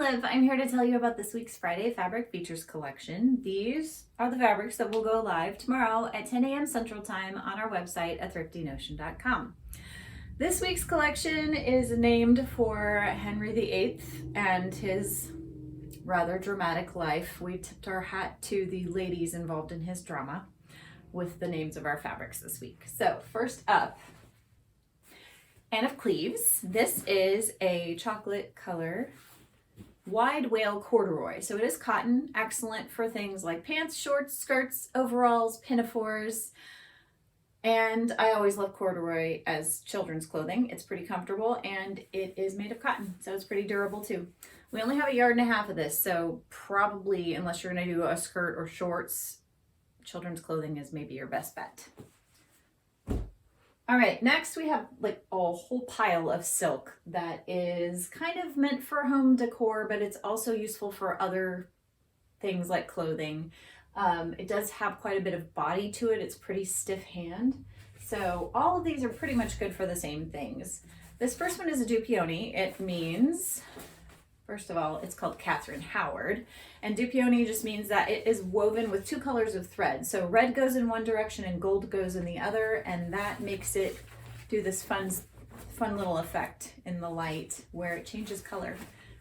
Liv. I'm here to tell you about this week's Friday Fabric Features collection. These are the fabrics that will go live tomorrow at 10 a.m. Central Time on our website at thriftynotion.com. This week's collection is named for Henry VIII and his rather dramatic life. We tipped our hat to the ladies involved in his drama with the names of our fabrics this week. So first up, Anne of Cleves. This is a chocolate color wide wale corduroy. So it is cotton, excellent for things like pants, shorts, skirts, overalls, pinafores. And I always love corduroy as children's clothing. It's pretty comfortable and it is made of cotton, so it's pretty durable too. We only have 1.5 yards of this, so probably, unless you're gonna do a skirt or shorts, children's clothing is maybe your best bet. All right, next we have like a whole pile of silk that is kind of meant for home decor, but it's also useful for other things like clothing. It does have quite a bit of body to it. It's pretty stiff hand. So all of these are pretty much good for the same things. This first one is a dupioni. It means, first of all, it's called Catherine Howard. And dupioni just means that it is woven with 2 colors of thread. So red goes in one direction and gold goes in the other. And that makes it do this fun little effect in the light where it changes color.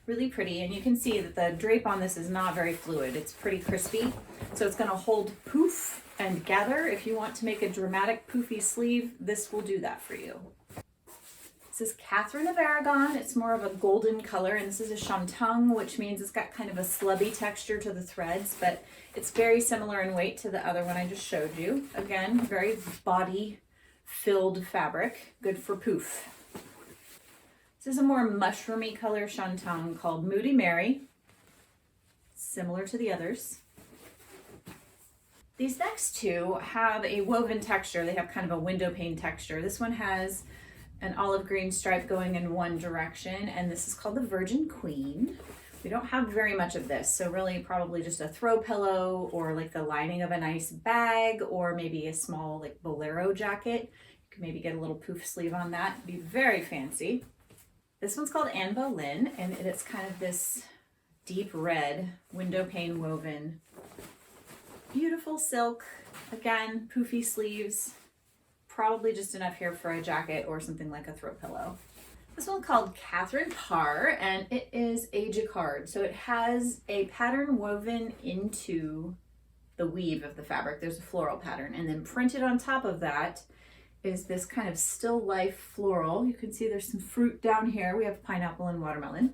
Really pretty. And you can see that the drape on this is not very fluid. It's pretty crispy. So it's going to hold poof and gather. If you want to make a dramatic poofy sleeve, this will do that for you. This is Catherine of Aragon. It's more of a golden color, and this is a shantung, which means it's got kind of a slubby texture to the threads, but it's very similar in weight to the other one I just showed you. Again, very body-filled fabric, good for poof. This is a more mushroomy color shantung called Moody Mary, similar to the others. These next two have a woven texture. They have kind of a window pane texture. This one has an olive green stripe going in one direction, and this is called the Virgin Queen. We don't have very much of this, so really probably just a throw pillow or like the lining of a nice bag or maybe a small like bolero jacket. You can maybe get a little poof sleeve on that. It'd be very fancy. This one's called Anne Boleyn, and it's kind of this deep red window pane woven. Beautiful silk. Again, poofy sleeves. Probably just enough here for a jacket or something like a throw pillow. This one's called Catherine Parr, and it is a jacquard. So it has a pattern woven into the weave of the fabric. There's a floral pattern, and then printed on top of that is this kind of still life floral. You can see there's some fruit down here. We have pineapple and watermelon.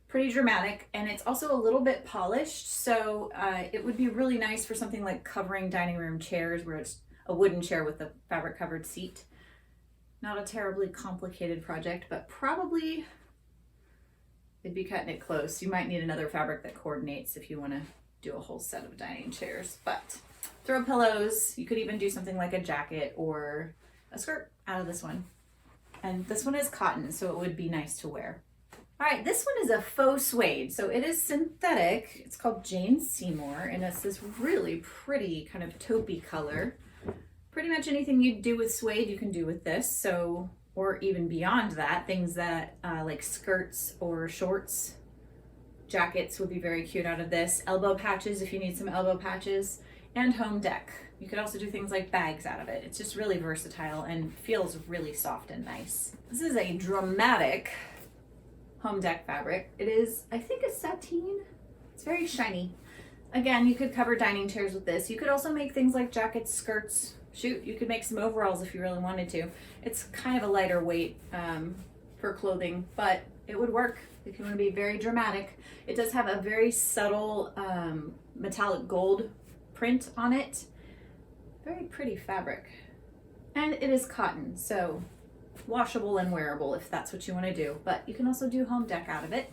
Pretty dramatic, and it's also a little bit polished, so it would be really nice for something like covering dining room chairs where it's a wooden chair with a fabric covered seat. Not a terribly complicated project, but probably it'd be cutting it close. You might need another fabric that coordinates if you want to do a whole set of dining chairs, but throw pillows. You could even do something like a jacket or a skirt out of this one. And this one is cotton, so it would be nice to wear. All right, this one is a faux suede. So it is synthetic. It's called Jane Seymour, and it's this really pretty kind of taupey color. Pretty much anything you'd do with suede, you can do with this. So, or even beyond that, things that like skirts or shorts, jackets would be very cute out of this. Elbow patches if you need some elbow patches, and home deck. You could also do things like bags out of it. It's just really versatile and feels really soft and nice. This is a dramatic home deck fabric. It is, I think, a sateen. It's very shiny. Again, you could cover dining chairs with this. You could also make things like jackets, skirts. Shoot, you could make some overalls if you really wanted to. It's kind of a lighter weight for clothing, but it would work if you want to be very dramatic. It does have a very subtle metallic gold print on it. Very pretty fabric. And it is cotton, so washable and wearable if that's what you want to do. But you can also do home deck out of it.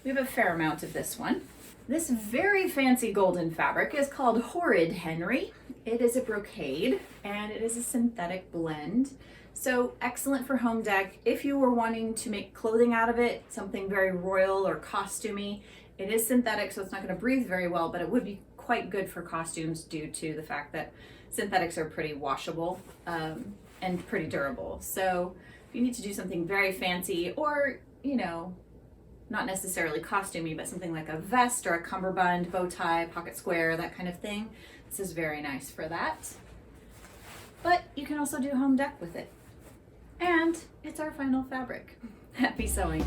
We have a fair amount of this one. This very fancy golden fabric is called Horrid Henry. It is a brocade and it is a synthetic blend. So excellent for home deck. If you were wanting to make clothing out of it, something very royal or costumey, it is synthetic, so it's not going to breathe very well, but it would be quite good for costumes due to the fact that synthetics are pretty washable and pretty durable. So if you need to do something very fancy or, you know, not necessarily costumey, but something like a vest or a cummerbund, bow tie, pocket square, that kind of thing. This is very nice for that. But you can also do home dec with it. And it's our final fabric. Happy sewing.